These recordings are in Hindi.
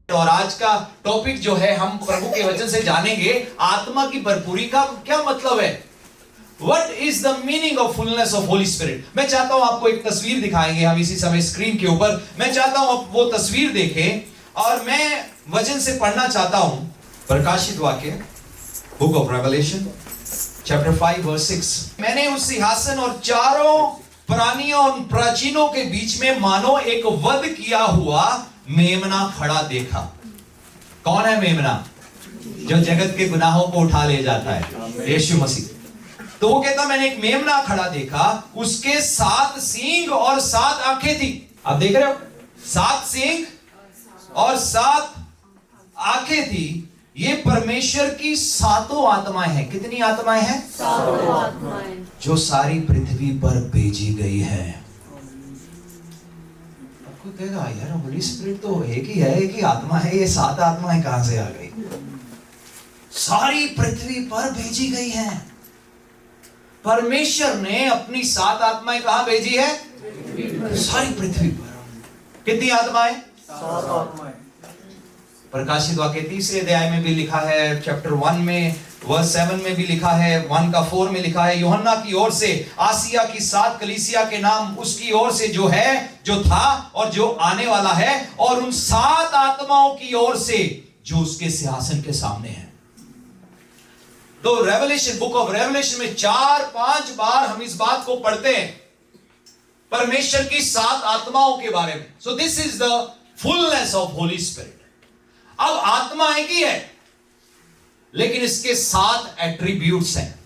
और आज का टॉपिक जो है हम प्रभु के वचन से जानेंगे आत्मा की भरपूरी का क्या मतलब है। What is the meaning of fullness of Holy Spirit? मैं चाहता हूं आपको एक तस्वीर दिखाएंगे हम इसी समय स्क्रीन के ऊपर। मैं चाहता हूं आप वो तस्वीर देखें और मैं वचन से पढ़ना चाहता हूं प्रकाशित वाक्य book of Revelation chapter 5 verse 6। मैंने उस सिंहासन और चारों प्राणियों और प्राचीनों के बीच में मानो एक वध किया हुआ मेमना खड़ा देखा। कौन है मेमना? जो जगत के गुनाहों को उठा ले जाता है, यीशु मसीह। तो वो कहता मैंने एक मेमना खड़ा देखा, उसके 7 सींग और 7 आंखें थी। आप देख रहे हो, 7 सींग और 7 आंखें थी। ये परमेश्वर की 7 आत्माएं हैं। कितनी आत्माएं हैं? 7 आत्माएं जो सारी पृथ्वी पर भेजी गई है। आपको कहेगा यार होली स्पिरिट तो एक ही है, एक ही आत्मा है, ये 7 आत्माएं कहां से आ गई? सारी पृथ्वी पर भेजी गई है। परमेश्वर ने अपनी 7 आत्माएं कहां भेजी है? सारी पृथ्वी पर। कितनी आत्माएं? 7 आत्माएं। प्रकाशित वाक्य 3 अध्याय में भी लिखा है, चैप्टर 1 में वर्स 7 में भी लिखा है, 1 का 4 में लिखा है, यूहन्ना की ओर से आसिया की 7 कलीसिया के नाम उसकी ओर से जो है, जो था और जो आने वाला है, और उन 7 आत्माओं की ओर से जो उसके सिंहासन के सामने है। तो रेवलेशन, बुक ऑफ रेवलेशन में 4-5 बार हम इस बात को पढ़ते हैं परमेश्वर की 7 आत्माओं के बारे में। So this is the fullness of Holi spirit. अब आत्मा एक ही है, लेकिन इसके 7 एट्रीब्यूट्स हैं,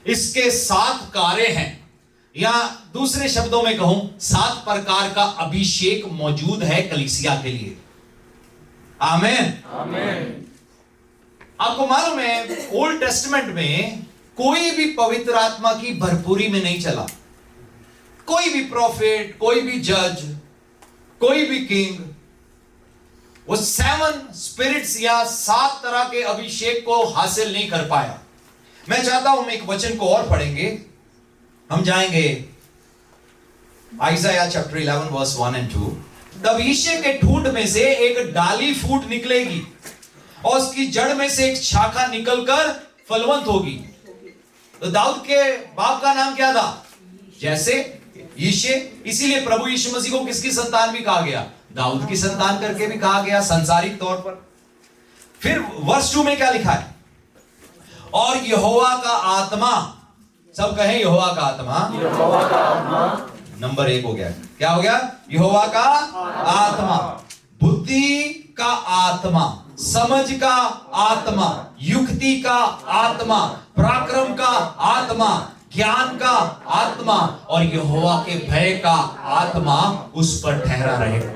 इसके 7 कार्य हैं, या दूसरे शब्दों में कहूं 7 प्रकार का अभिषेक मौजूद है कलीसिया के लिए। आमीन आमीन। आपको मालूम है ओल्ड टेस्टमेंट में कोई भी पवित्र आत्मा की भरपूरी में नहीं चला। कोई भी प्रॉफिट, कोई भी जज, कोई भी किंग वो 7 स्पिरिट्स या 7 तरह के अभिषेक को हासिल नहीं कर पाया। मैं चाहता हूं हम एक वचन को और पढ़ेंगे। हम जाएंगे आइज़ाया चैप्टर 11 वर्स 1 और 2। तब यीशे के ठूंठ में से एक डाली फूट निकलेगी और उसकी जड़ में से एक शाखा निकलकर फलवंत होगी। तो दाऊद के बाप का नाम क्या था? जैसे यीशे। इसीलिए प्रभु यीशु मसीह को किसकी संतान भी कहा गया? दाऊद की संतान करके भी कहा गया सांसारिक तौर पर। फिर वर्स 2 में क्या लिखा है? और यहोवा का आत्मा, सब कहें यहोवा का आत्मा। यहोवा का आत्मा नंबर 1 हो गया। क्या हो गया? यहोवा का आत्मा। बुद्धि का आत्मा, समझ का आत्मा, युक्ति का आत्मा, पराक्रम का आत्मा, ज्ञान का आत्मा और यहोवा के भय का आत्मा उस पर ठहरा रहेगा।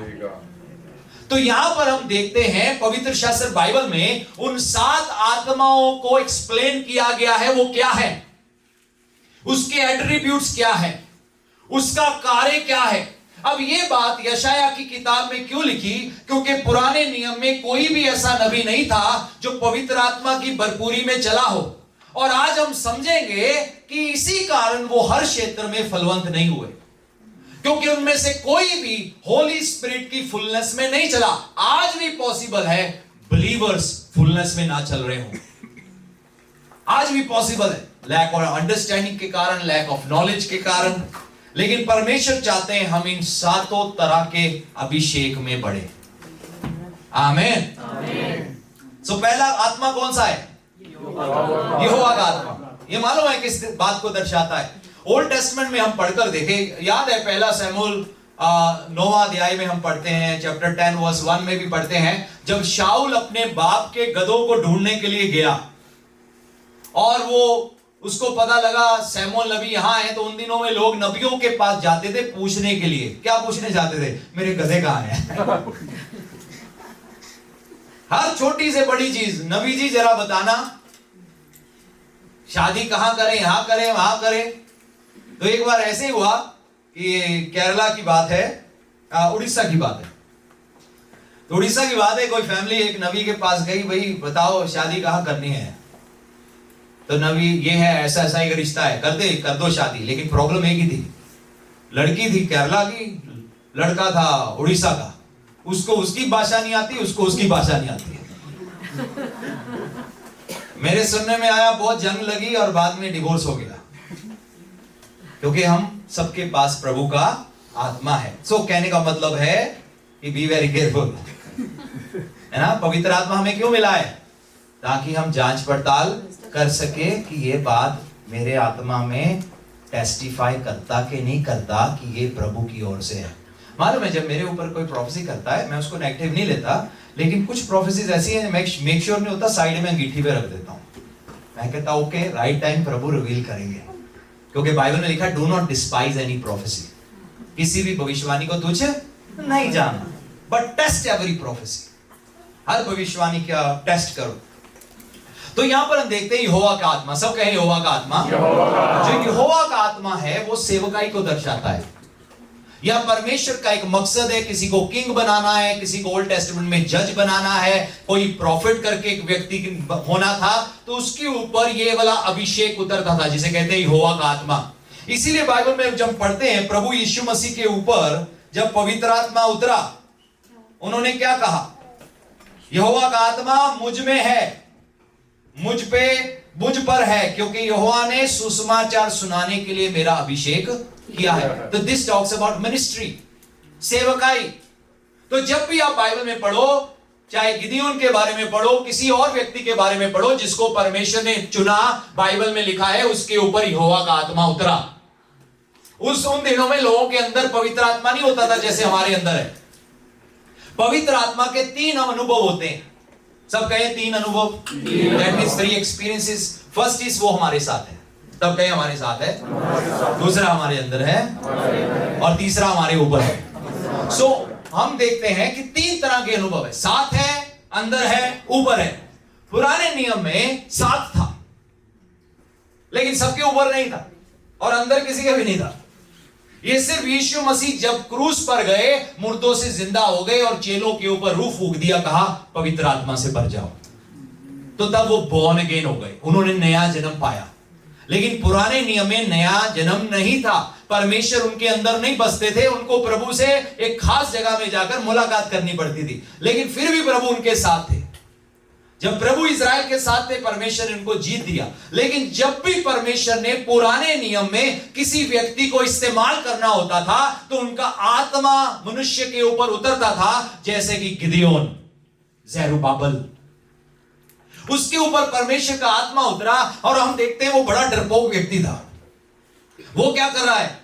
तो यहां पर हम देखते हैं पवित्र शास्त्र बाइबल में उन 7 आत्माओं को एक्सप्लेन किया गया है। वो क्या है, उसके एट्रीब्यूट्स क्या है, उसका कार्य क्या है। अब ये बात यशाया की किताब में क्यों लिखी? क्योंकि पुराने नियम में कोई भी ऐसा नबी नहीं था जो पवित्र आत्मा की भरपूरी में चला हो। और आज हम समझेंगे कि इसी कारण वो हर क्षेत्र में फलवंत नहीं हुए, क्योंकि उनमें से कोई भी होली स्पिरिट की फुलनेस में नहीं चला। आज भी पॉसिबल है बिलीवर्स फुलनेस में ना चल रहे हो, आज भी पॉसिबल है, लैक ऑफ अंडरस्टैंडिंग के कारण, लैक ऑफ नॉलेज के कारण। लेकिन परमेश्वर चाहते हैं हम इन 7 तरह के अभिषेक में बढ़े। आमीन आमीन। सो पहला आत्मा कौन सा है? यहोवा का आत्मा। ये मालूम है किस बात को दर्शाता है? ओल्ड टेस्टमेंट में हम पढ़कर देखें, याद है पहला शमूएल 9वां अध्याय में हम पढ़ते हैं, चैप्टर 10 वर्स 1 में भी पढ़ते हैं, जब शाऊल अपने बाप के गधों को ढूंढने के लिए गया और वो उसको पता लगा शमूएल नबी यहां है, तो उन दिनों में लोग नबियों के पास जाते थे पूछने के लिए। क्या पूछने जाते थे? मेरे गधे कहां हैं? हर छोटी से बड़ी चीज, नबी जी जरा बताना, शादी कहां करें, यहां करें, वहां करें। तो एक बार ऐसे ही हुआ कि केरला की बात है, उड़ीसा की बात है। तो उड़ीसा की बात है, कोई फैमिली एक नबी के पास गई, भाई बताओ शादी कहां करनी है? तो नबी, ये है ऐसा ऐसा एक रिश्ता है, कर दो शादी। लेकिन प्रॉब्लम एक ही थी, लड़की थी केरला की, लड़का था उड़ीसा का। उसको उसकी भाषा नहीं आती, उसको उसकी भाषा नहीं आती है। मेरे सुनने में आया बहुत जंग लगी और बाद में डिवोर्स हो गया, क्योंकि हम सबके पास प्रभु का आत्मा है। सो कहने का मतलब है कि बी वेरी केयरफुल, है ना। पवित्र आत्मा हमें क्यों मिला है? ताकि हम जांच पड़ताल कर सके कि ये बात मेरे आत्मा में टेस्टिफाई करता कि नहीं करता कि ये प्रभु की ओर से है। मालूम है, जब मेरे ऊपर कोई प्रोफेसी करता है, मैं उसको नेगेटिव नहीं लेता, लेकिन कुछ प्रोफेसीज ऐसी हैं मेक श्योर नहीं होता, साइड में अंगीठी पे रख देता हूं। मैं कहता हूं ओके, राइट टाइम प्रभु रिवील करेंगे, क्योंकि बाइबल में लिखा do not despise any prophecy. किसी भी भविष्यवाणी को तुच्छ नहीं जाना, बट टेस्ट एवरी प्रोफेसी। हर भविष्यवाणी का टेस्ट करो। तो यहां पर हम देखते हैं यहोवा का आत्मा। सब कहे यहोवा का आत्मा। जो यहोवा का आत्मा है वो सेवकाई को दर्शाता है। यह परमेश्वर का एक मकसद है। किसी को किंग बनाना है, किसी को ओल्ड टेस्टामेंट में जज बनाना है, कोई प्रॉफिट करके एक व्यक्ति होना था, तो उसके ऊपर ये वाला अभिषेक उतरता था, जिसे कहते हैं यहोवा का आत्मा। इसीलिए बाइबल में जब पढ़ते हैं प्रभु यीशु मसीह के ऊपर जब पवित्र आत्मा उतरा, उन्होंने क्या कहा? यहोवा का आत्मा मुझ में है, मुझ पर है, क्योंकि यहोवा ने सुसमाचार सुनाने के लिए मेरा अभिषेक किया है। तो दिस टॉक्स अबाउट मिनिस्ट्री, सेवकाई। तो जब भी आप बाइबल में पढ़ो, चाहे गिदियोन के बारे में पढ़ो, किसी और व्यक्ति के बारे में पढ़ो जिसको परमेश्वर ने चुना, बाइबल में लिखा है उसके ऊपर यहोवा का आत्मा उतरा। उन दिनों में लोगों के अंदर पवित्र आत्मा नहीं होता था जैसे हमारे अंदर है। पवित्र आत्मा के 3 अनुभव होते हैं। सब कहें 3 अनुभव। That means 3 experiences. First is वो हमारे साथ है। सब कहें हमारे साथ है। दूसरा हमारे अंदर है, और तीसरा हमारे ऊपर है। सो हम देखते हैं कि 3 तरह के अनुभव है। साथ है, अंदर है, ऊपर है। पुराने नियम में साथ था, लेकिन सबके ऊपर नहीं था, और अंदर किसी के भी नहीं था। ये सिर्फ यीशु मसीह जब क्रूस पर गए, मुर्दों से जिंदा हो गए और चेलों के ऊपर रूह फूंक दिया, कहा पवित्र आत्मा से भर जाओ, तो तब वो बॉर्न अगेन हो गए, उन्होंने नया जन्म पाया। लेकिन पुराने नियम में नया जन्म नहीं था। परमेश्वर उनके अंदर नहीं बसते थे, उनको प्रभु से एक खास जगह में जाकर मुलाकात करनी पड़ती थी, लेकिन फिर भी प्रभु उनके साथ थे। जब प्रभु इज़राइल के साथ थे, परमेश्वर ने उनको जीत दिया। लेकिन जब भी परमेश्वर ने पुराने नियम में किसी व्यक्ति को इस्तेमाल करना होता था, तो उनका आत्मा मनुष्य के ऊपर उतरता था, जैसे कि गिदियोन, ज़ेरुब्बाबेल, उसके ऊपर परमेश्वर का आत्मा उतरा। और हम देखते हैं वो बड़ा डरपोक व्यक्ति था। वो क्या कर रहा है?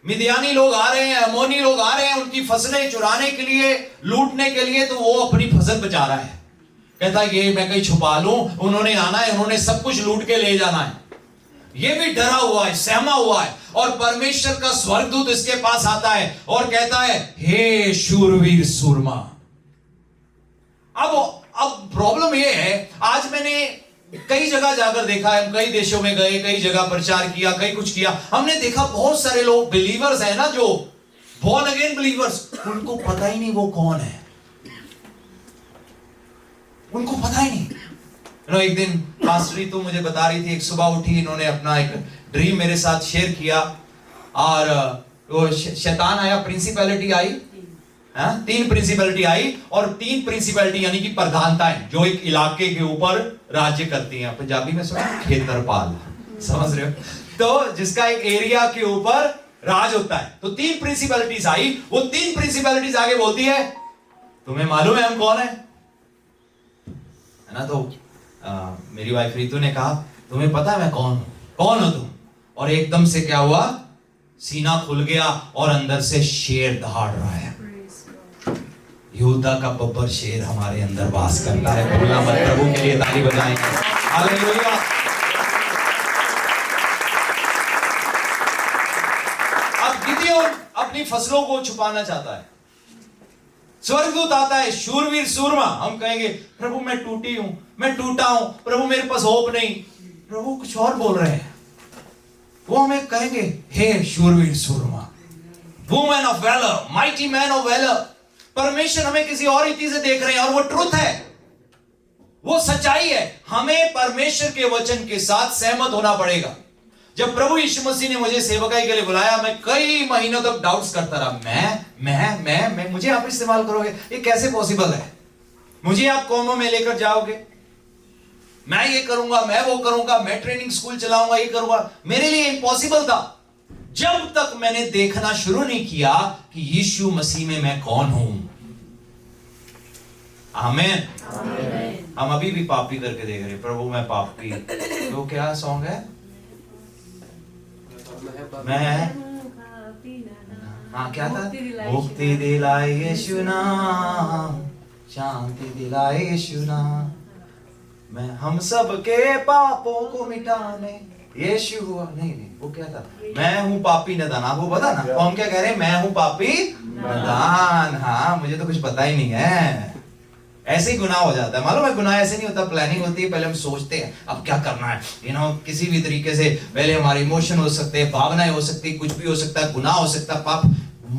मिदियानी लोग आ रहे हैं, अमोनी लोग आ रहे हैं उनकी फसलें चुराने के लिए, लूटने के लिए, तो वो अपनी फसल बचा रहा है। कहता है ये मैं कहीं छुपा लूं, उन्होंने आना है, उन्होंने सब कुछ लूट के ले जाना है। ये भी डरा हुआ है, सहमा हुआ है, और परमेश्वर का स्वर्गदूत इसके पास आता है और कहता है हे शूरवीर सूरमा। अब प्रॉब्लम ये है, आज मैंने कई जगह जाकर देखा है, कई देशों में गए, कई जगह प्रचार किया, कई कुछ किया, हमने देखा बहुत सारे लोग बिलीवर्स है ना, जो बॉर्न अगेन बिलीवर्स, उनको पता ही नहीं वो कौन है, उनको पता ही नहीं। एक दिन पास्टरी तो मुझे बता रही थी, एक सुबह उठी, इन्होंने अपना एक ड्रीम मेरे साथ शेयर किया, और वो शैतान आया, प्रिंसिपैलिटी आई, 3 प्रिंसिपैलिटी आई, और 3 प्रिंसिपैलिटी यानी कि प्रधानताएं जो एक इलाके के ऊपर राज्य करती हैं। पंजाबी में सुना खेतरपाल, समझ रहे हो? तो जिसका एक एरिया के ऊपर राज होता है। तो 3 प्रिंसिपैलिटीज आई। वो 3 प्रिंसिपैलिटीज आगे बोलती है तुम्हें मालूम है हम कौन है ना? तो मेरी वाइफ रीतू ने कहा तुम्हें पता है मैं कौन हूं? कौन हो तुम? और एकदम से क्या हुआ, सीना खुल गया और अंदर से शेर दहाड़ रहा है। यहूदा का बब्बर शेर हमारे अंदर वास करता है। भूलना मत, प्रभु के लिए ताली बजाएंगे। हालेलुया। अब गिदियोन अपनी फसलों को छुपाना चाहता है। स्वर्गदूत आता है, शूरवीर सूरमा। हम कहेंगे प्रभु मैं टूटी हूं, मैं टूटा हूं, प्रभु मेरे पास होप नहीं। प्रभु कुछ और बोल रहे हैं। वो हमें कहेंगे हे शूरवीर सूरमा, woman of valour, mighty man of valour. परमेश्वर हमें किसी और रीति से देख रहे हैं, और वो ट्रुथ है, वो सच्चाई है। हमें परमेश्वर के वचन के साथ सहमत होना पड़ेगा। जब प्रभु यीशु मसीह ने मुझे सेवकाई के लिए बुलाया, मैं कई महीनों तक डाउट्स करता रहा। मैं मुझे आप इस्तेमाल करोगे, ये कैसे पॉसिबल है? मुझे आप कौमों में लेकर जाओगे, मैं ये करूंगा, मैं वो करूंगा, मैं ट्रेनिंग स्कूल चलाऊंगा, ये करूंगा। मेरे लिए इम्पॉसिबल था जब तक मैंने देखना शुरू नहीं किया कि यीशु मसीह में मैं कौन हूं। आमीन। हम अभी भी पापी करके देख रहे, प्रभु मैं पापी। तो क्या सॉन्ग है? मैं हाँ क्या था? मुक्ति दिलाए यीशु नाम, शांति दिलाए यीशु नाम, मैं हम सब के पापों को मिटाने यीशु हुआ। नहीं वो क्या था? मैं हूँ पापी नदान। आपको पता ना? तो हम क्या कह रहे हैं? मैं हूँ पापी नदान। हाँ मुझे तो कुछ पता ही नहीं है। ऐसे ही गुनाह हो जाता है। मालूम है गुनाह ऐसे नहीं होता, प्लानिंग होती है। पहले हम सोचते हैं अब क्या करना है, किसी भी तरीके से पहले हमारे इमोशन हो सकते हैं, भावनाएं हो सकती है, कुछ भी हो सकता है, गुनाह हो सकता है, पाप।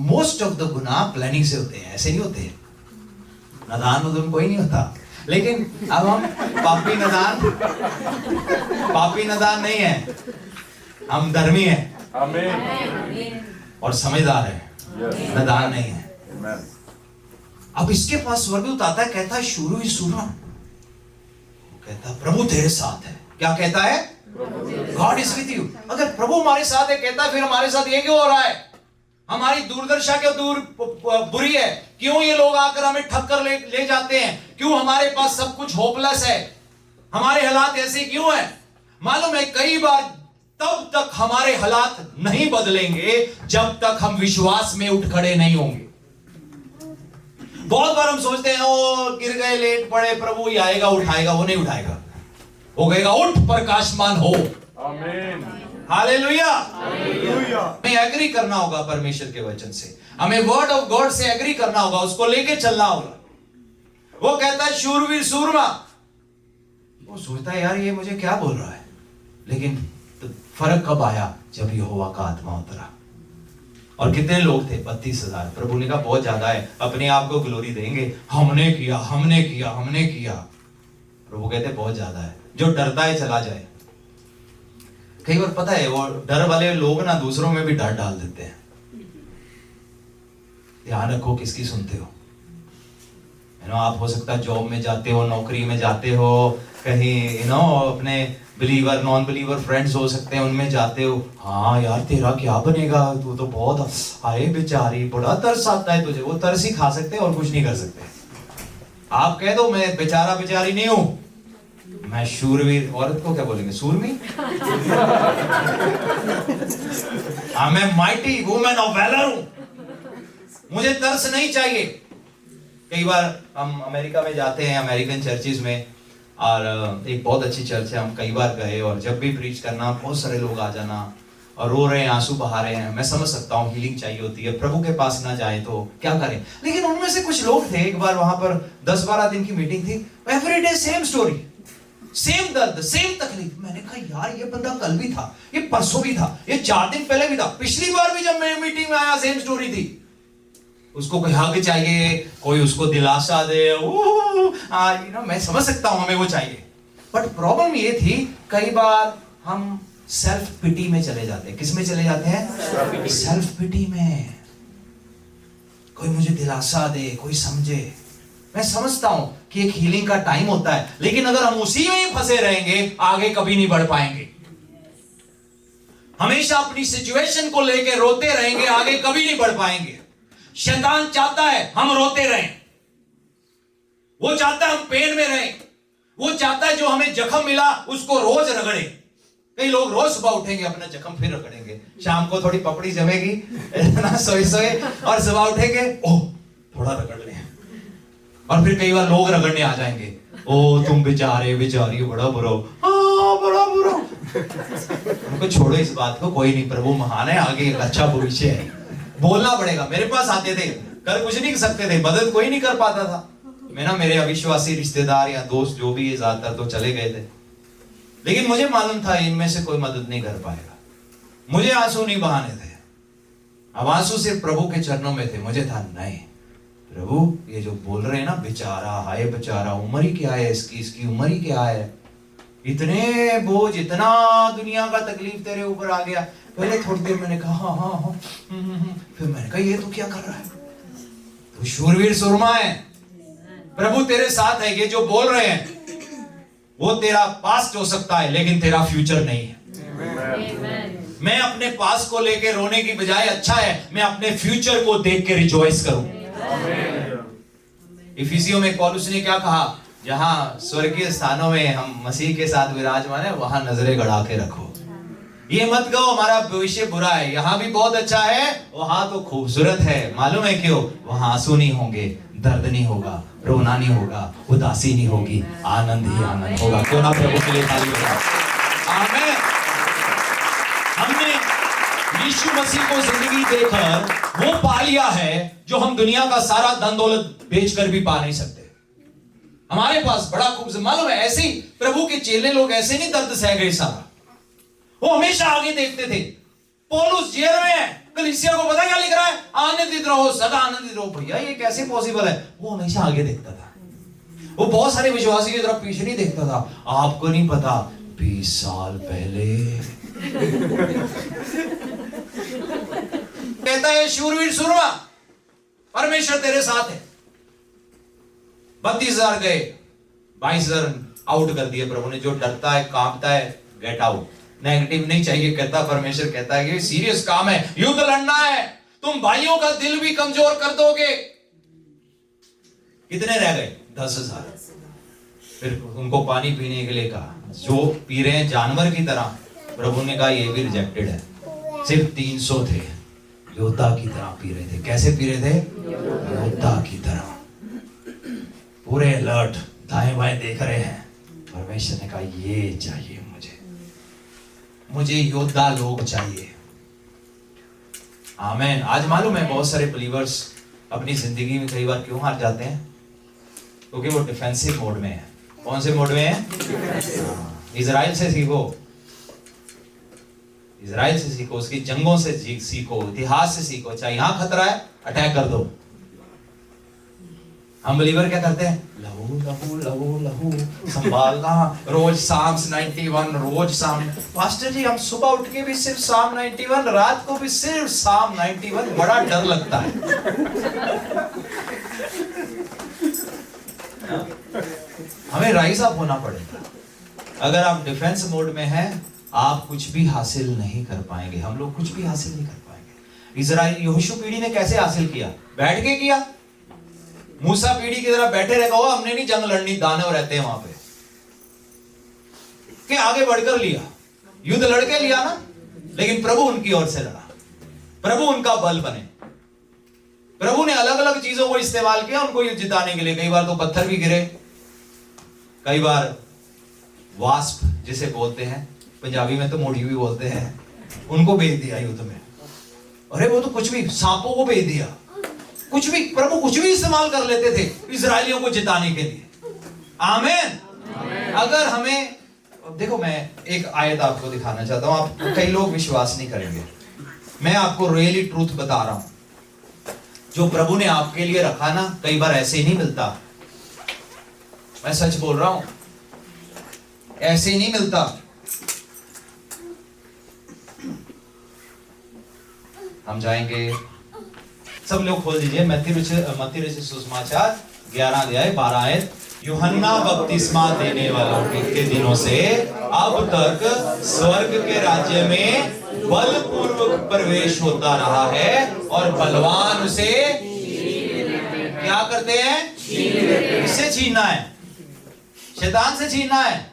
मोस्ट ऑफ द गुनाह प्लानिंग से होते हैं, ऐसे नहीं होते। नदान तो कोई नहीं होता। लेकिन अब हम पापी नदान नहीं है, हम धर्मी हैं और समझदार हैं, नदान नहीं है। अब इसके पास स्वर्गदूत आता है, कहता है शुरू ही सुना, कहता है प्रभु तेरे साथ है। क्या कहता है? God is with you. अगर प्रभु हमारे साथ है, कहता है फिर हमारे साथ ये क्यों हो रहा है? हमारी दूरदर्शा क्यों दूर बुरी है? क्यों ये लोग आकर हमें ठक्कर ले जाते हैं? क्यों हमारे पास सब कुछ होपलेस है? हमारे हालात ऐसे क्यों है? मालूम है कई बार तब तक हमारे हालात नहीं बदलेंगे जब तक हम विश्वास में उठ खड़े नहीं होंगे। बहुत बार हम सोचते हैं ओ गिर गए, लेट पड़े, प्रभु ही आएगा उठाएगा। वो नहीं उठाएगा, वो कहेगा उठ प्रकाशमान हो। आमीन, हालेलुया। हमें एग्री करना होगा परमेश्वर के वचन से, हमें वर्ड ऑफ गॉड से एग्री करना होगा, उसको लेके चलना होगा। वो कहता है शूरवीर सूरमा। वो सोचता है यार ये मुझे क्या बोल रहा है, लेकिन तो फर्क कब आया? जब यहोवा का आत्मा उतरा। और कितने लोग थे? 32,000। प्रभु ने कहा बहुत ज्यादा है, अपने आप को ग्लोरी देंगे, हमने किया हमने किया हमने किया। प्रभु कहते बहुत ज्यादा है, जो डरता है चला जाए। कई बार पता है वो डर वाले लोग ना दूसरों में भी डर डाल देते हैं। ध्यान रखो किसकी सुनते हो। आप हो सकता है जॉब में जाते हो, नौकरी में जाते हो, कहीं अपने बिलीवर नॉन बिलीवर फ्रेंड्स हो सकते हैं, उनमें जाते हो। हाँ यार तेरा क्या बनेगा, तू तो बहुत आए बेचारी, बड़ा तरस आता है तुझे। वो तरस ही खा सकते हैं और कुछ नहीं कर सकते। आप कह दो मैं बेचारा बेचारी नहीं हूं, मैं शूरवीर। औरत को क्या बोलेंगे? सूरमी। हाँ मैं माइटी वुमेन ऑफ वैलर हूं, मुझे तरस नहीं चाहिए। कई बार हम अमेरिका में जाते हैं, अमेरिकन चर्चिज में, और एक बहुत अच्छी चर्च है, हम कई बार गए। और जब भी प्रीच करना, बहुत सारे लोग आ जाना और रो रहे हैं, आंसू बहा रहे हैं। मैं समझ सकता हूँ हीलिंग चाहिए होती है, प्रभु के पास ना जाए तो क्या करें। लेकिन उनमें से कुछ लोग थे, एक बार वहां पर 10-12 दिन की मीटिंग थी, एवरीडे सेम स्टोरी, सेम दर्द, सेम तकलीफ। मैंने कहा यार ये बंदा कल भी था, ये परसों भी था, ये 4 दिन पहले भी था, पिछली बार भी जब मैं मीटिंग में आया सेम स्टोरी थी। उसको कोई हग चाहिए, कोई उसको दिलासा दे, मैं समझ सकता हूं हमें वो चाहिए। बट प्रॉब्लम ये थी कई बार हम सेल्फ पिटी में चले जाते हैं। किस में चले जाते हैं? सेल्फ पिटी में। कोई मुझे दिलासा दे, कोई समझे। मैं समझता हूं कि एक हीलिंग का टाइम होता है, लेकिन अगर हम उसी में ही फंसे रहेंगे आगे कभी नहीं बढ़ पाएंगे। हमेशा अपनी सिचुएशन को लेकर रोते रहेंगे, आगे कभी नहीं बढ़ पाएंगे। शैतान चाहता है हम रोते रहें, वो चाहता है हम पेन में रहें, वो चाहता है जो हमें जख्म मिला उसको रोज रगड़े। कई लोग रोज सुबह उठेंगे अपना जख्म फिर रगड़ेंगे, शाम को थोड़ी पपड़ी जमेगी ना सोए सोए, और सुबह उठेंगे ओह थोड़ा रगड़ लें, और फिर कई बार लोग रगड़ने आ जाएंगे, ओ तुम बेचारे बेचारी बड़ा बुरा, हाँ बड़ा बुरा। उनको छोड़ो इस बात को, कोई नहीं, प्रभु महान है, आगे एक अच्छा भविष्य है। बोलना पड़ेगा। मेरे पास आते थे, कर कुछ नहीं कर सकते थे, मदद कोई नहीं कर पाता था। मेरे अविश्वासी रिश्तेदार या दोस्त जो भी है ज्यादातर तो चले गए थे, लेकिन मुझे मालूम था इनमें से कोई मदद नहीं कर पाएगा। मुझे आंसू नहीं बहाने थे, अब आंसू सिर्फ प्रभु के चरणों में थे। मुझे था नहीं, प्रभु ये जो बोल रहे हैं ना बेचारा, हाय बेचारा, उम्र ही क्या है इसकी उम्र ही क्या है, इतने बोझ, इतना दुनिया का तकलीफ तेरे ऊपर आ गया। पहले थोड़ी देर मैंने कहा हाँ, फिर मैंने कहा ये तो क्या कर रहा है, तो शूरवीर सुरमा है, प्रभु तेरे साथ है। ये जो बोल रहे हैं वो तेरा पास्ट हो सकता है लेकिन तेरा फ्यूचर नहीं है। मैं अपने पास्ट को लेके रोने की बजाय अच्छा है मैं अपने फ्यूचर को देख के रिजॉइस करूं। इफिसियों में पौलुस ने क्या कहा, जहां स्वर्गीय स्थानों में हम मसीह के साथ विराजमान है वहां नजरें गड़ा के रखो। ये मत कहो हमारा भविष्य बुरा है, यहाँ भी बहुत अच्छा है, वहां तो खूबसूरत है। मालूम है क्यों? वहां आंसू नहीं होंगे, दर्द नहीं होगा, रोना नहीं होगा, उदासी नहीं होगी, आनंद ही आनंद होगा। क्यों ना प्रभु के लिए ताली बजाओ। आमीन। हमने यीशु मसीह को जिंदगी देकर वो पा लिया है जो हम दुनिया का सारा धन दौलत बेचकर भी पा नहीं सकते। हमारे पास बड़ा खूबसूरत, मालूम है ऐसे ही प्रभु के चेले लोग ऐसे नहीं दर्द सह गए सारा, वो हमेशा आगे देखते थे। पौलुस जेल में है, कलीसिया को पता क्या लिख रहा है, आनंदित रहो, सदा आनंदित रहो। भैया ये कैसे पॉसिबल है? वो हमेशा आगे देखता था। वो बहुत सारे विश्वासी की तरफ पीछे नहीं देखता था। आपको नहीं पता 20 साल पहले कहता है शूरवीर सुरमा, परमेश्वर तेरे साथ है। 32,000 गए, 22,000 आउट कर दिए प्रभु ने। जो डरता है कांपता है, गेट आउट। नेगेटिव नहीं चाहिए कहता परमेश्वर, कहता है कि सीरियस काम है, युद्ध लड़ना है, तुम भाइयों का दिल भी कमजोर कर दोगे। कितने रह गए? 10,000। फिर उनको पानी पीने के लिए कहा, जो पी रहे हैं जानवर की तरह। प्रभु ने कहा ये भी रिजेक्टेड है। सिर्फ 300 थे, योद्धा की तरह पी रहे थे। कैसे पी रहे थे? योद्धा की तरह, पूरे अलर्ट, दाएं बाएं देख रहे हैं। परमेश्वर ने कहा ये चाहिए मुझे योद्धा लोग चाहिए। आमीन। आज मालूम है बहुत सारे बिलीवर्स अपनी जिंदगी में कई बार क्यों हार जाते हैं? क्योंकि वो डिफेंसिव मोड में है। कौन से मोड में है? इजराइल से सीखो, इजराइल से सीखो, उसकी जंगों से सीखो, इतिहास से सीखो। चाहे यहां खतरा है अटैक कर दो। हम बिलीवर क्या करते हैं? लहू लहू लहू लहू संभालना, रोज साम्स 91, रोज साम। पास्टर जी हम सुबह उठ के भी सिर्फ साम 91, रात को भी सिर्फ साम 91, बड़ा डर लगता है। हमें राइज अप होना पड़ेगा। अगर आप डिफेंस मोड में हैं आप कुछ भी हासिल नहीं कर पाएंगे। हम लोग कुछ भी हासिल नहीं कर पाएंगे। इजराइल यहोशू पीढ़ी ने कैसे हासिल किया? बैठ के किया। मूसा पीढ़ी की तरह बैठे रह गए, हमने नहीं जंग लड़नी, दानव रहते हैं वहां पे, कि आगे बढ़कर लिया, युद्ध लड़के लिया ना। लेकिन प्रभु उनकी ओर से लड़ा, प्रभु उनका बल बने। प्रभु ने अलग अलग चीजों को इस्तेमाल किया उनको युद्ध जिताने के लिए। कई बार तो पत्थर भी गिरे, कई बार वास्प जिसे बोलते हैं, पंजाबी में तो मोड़ी भी बोलते हैं, उनको भेज दिया युद्ध में। अरे वो तो कुछ भी, सांपों को भेज दिया, कुछ भी, प्रभु कुछ भी इस्तेमाल कर लेते थे इजरायलियों को जिताने के लिए। आमीन। अगर हमें, देखो मैं एक आयत आपको दिखाना चाहता हूं, आप कई लोग विश्वास नहीं करेंगे, मैं आपको रियली ट्रूथ बता रहा हूं। जो प्रभु ने आपके लिए रखा ना, कई बार ऐसे ही नहीं मिलता। मैं सच बोल रहा हूं, ऐसे ही नहीं मिलता। हम जाएंगे, सब लोग खोल दीजिए मत्ती रचित सुसमाचार 11 अध्याय 12 आयत। यूहन्ना बपतिस्मा देने वालों के दिनों से अब तक स्वर्ग के राज्य में बलपूर्वक प्रवेश होता रहा है और बलवान उसे क्या करते हैं? किससे छीनना है? शैतान से छीनना है।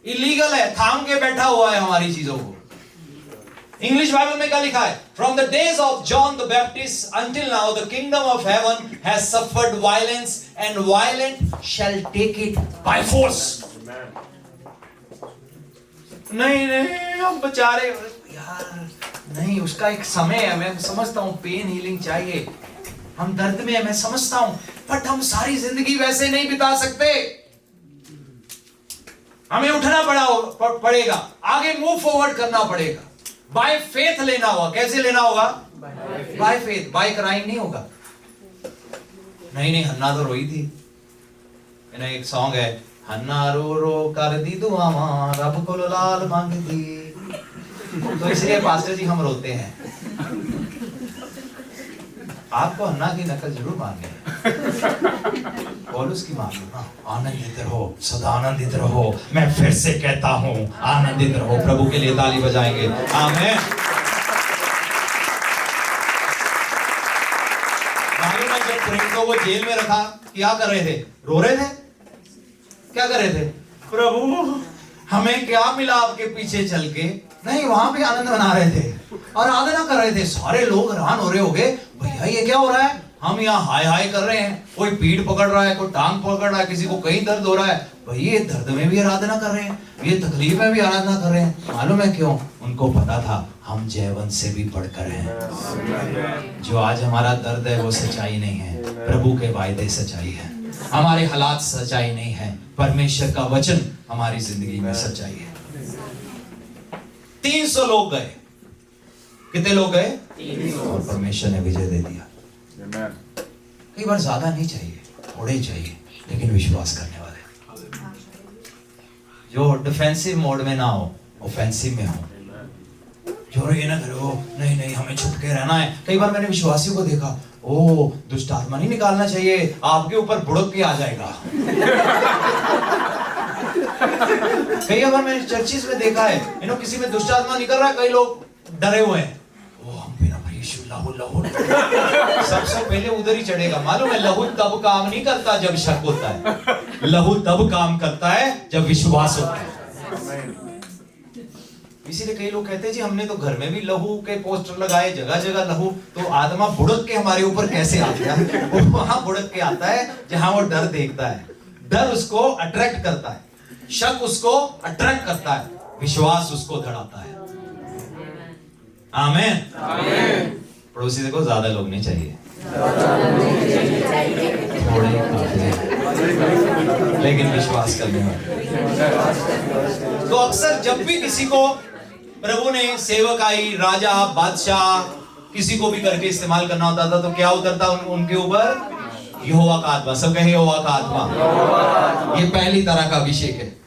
इलीगल है, थाम के बैठा हुआ है हमारी चीजों को। इंग्लिश बाइबल में क्या लिखा है? From the days of John the Baptist until now, the kingdom of heaven has suffered violence, and violent shall take it by force. नहीं नहीं, हम बेचारे यार, नहीं, उसका एक समय है। मैं समझता हूँ पेन हीलिंग चाहिए, हम दर्द में है, मैं समझता हूँ, बट हम सारी जिंदगी वैसे नहीं बिता सकते। हमें उठना पड़ेगा, आगे मूव फॉरवर्ड करना पड़ेगा। बाय फेथ लेना होगा। कैसे लेना होगा? By faith. बाय क्राइम नहीं होगा। नहीं, हन्ना तो रोई थी। एक सॉन्ग है, हन्ना रो रो कर दी दुआवां रब को लाल मांगदी। तो इसलिए पास्टर जी हम रोते हैं। आपको हन्ना की नकल जरूर मांगे, पौलुस की मांगो ना। आनंदित रहो, सदा आनंदित रहो। मैं फिर से कहता हूं आनंदित रहो। प्रभु के लिए ताली बजाएंगे। आमीन। मालूम है जब प्रेरितों को जेल में रखा क्या कर रहे थे? रो रहे थे। क्या कर रहे थे? प्रभु हमें क्या मिला आपके पीछे चल के? नहीं, वहां भी आनंद मना रहे थे और आराधना कर रहे थे। सारे लोग हैरान हो रहे होंगे, भैया ये क्या हो रहा है? हम यहाँ हाय हाय कर रहे हैं, कोई पीठ पकड़ रहा है, कोई टांग पकड़ रहा है, किसी को कहीं दर्द हो रहा है। भैया ये दर्द में भी आराधना कर रहे हैं, ये तकलीफ में भी आराधना कर रहे हैं। मालूम है क्यों? उनको पता था हम जयवंत से भी बढ़कर हैं। जो आज हमारा दर्द है वो सच्चाई नहीं है, प्रभु के वायदे सच्चाई है। हमारे हालात सच्चाई नहीं है, परमेश्वर का वचन हमारी जिंदगी में सच्चाई है। 300 लोग गए। कितने लोग गए? 300। और परमेश्वर ने विजय दे दिया। कई बार ज्यादा नहीं चाहिए, थोड़े ही चाहिए, लेकिन विश्वास करने वाले जो डिफेंसिव मोड में ना हो, ऑफेंसिव में हो। जो ये ना करो, नहीं नहीं हमें छुप के रहना है। कई बार मैंने विश्वासियों को देखा, ओ दुष्ट आत्मा नहीं निकालना चाहिए, आपके ऊपर बुड़क के आ जाएगा। कई बार मैंने चर्चिस में देखा है, किसी में दुष्ट आत्मा निकल रहा है, कई लोग डरे हुए हैं। ओ हम बिना यीशु लहू लहू सबसे पहले उधर ही चढ़ेगा। मालूम है लहू तब काम नहीं करता जब शक होता है, लहू तब काम करता है जब विश्वास होता है। इसीलिए कई लोग कहते हैं जी हमने तो घर में भी लहू के पोस्टर लगाए, जगह जगह लहू। तो आत्मा बुड़क के हमारे ऊपर कैसे आ गया? वो वहां बुड़क के आता है जहां वो डर देखता है। डर उसको अट्रैक्ट करता है, शक उसको अट्रैक्ट करता है, विश्वास उसको धड़ाता है। आमीन। पड़ोसी देखो, ज्यादा लोग नहीं चाहिए, थोड़े ही काफी हैं, लेकिन विश्वास करने वाले। तो अक्सर जब भी किसी को प्रभु ने सेवकाई, राजा, बादशाह, किसी को भी करके इस्तेमाल करना होता था, तो क्या उतरता उनके ऊपर? यहोवा का आत्मा। सब कहे यहोवा का आत्मा। ये पहली तरह का अभिषेक है।